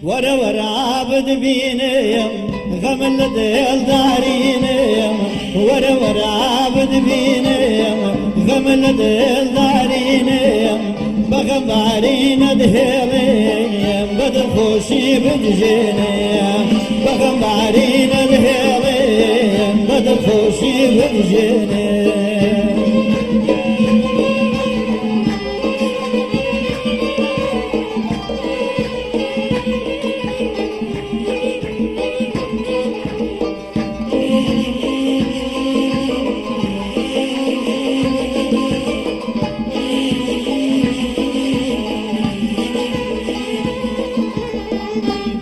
ورا ورا بدبينيم غم الديل دارينيم ورا ورا بدبينيم غم الديل دارينيم بغمارين دهيليم بدخوشي بجينيم بغمارين دهيليم بدخوشي بجينيم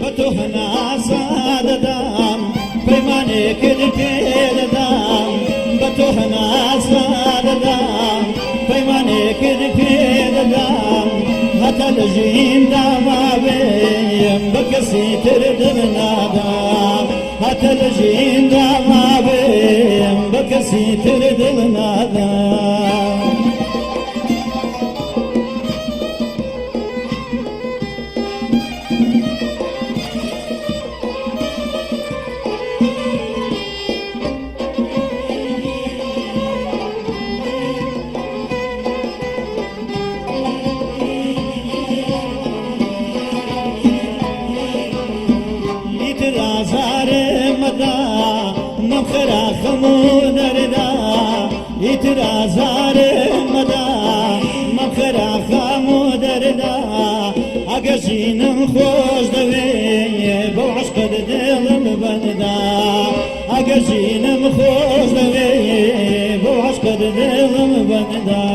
بتوهنا صاد دام بيماني كد كد دام بتوهنا صاد دام بيماني كد كد دام هتا لجين داما بيم بكسي تردنا دام هتا لجين داما بيم بكسي تردنا دام رازار مدا نخرا خمود ردا اترازار مدا نخرا خمود ردا اگشینم خوش دوی بوعش قد دلم بندا اگشینم خوش دوی بوعش قد دلم بندا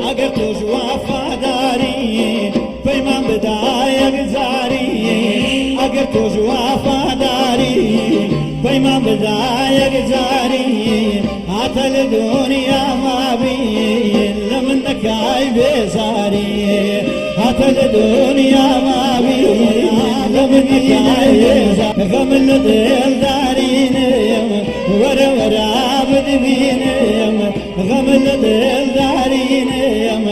اگر تو وفاداری پیمان بدای گزاری اگر تو وفاداری پیمان بدای گزاری عطل دنیا ما بین لمن دکای بیزاری عطل دنیا ما بین لمن دکای بیزاری غم الدل دارینم ورا ورا بدبینم غم الدل دارینم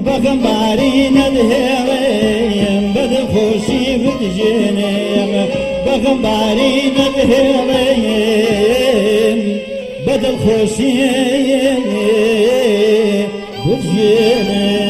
بغمارين دهيليم بدخوشي بجينيم بغمارين دهيليم بدخوشي بجينيم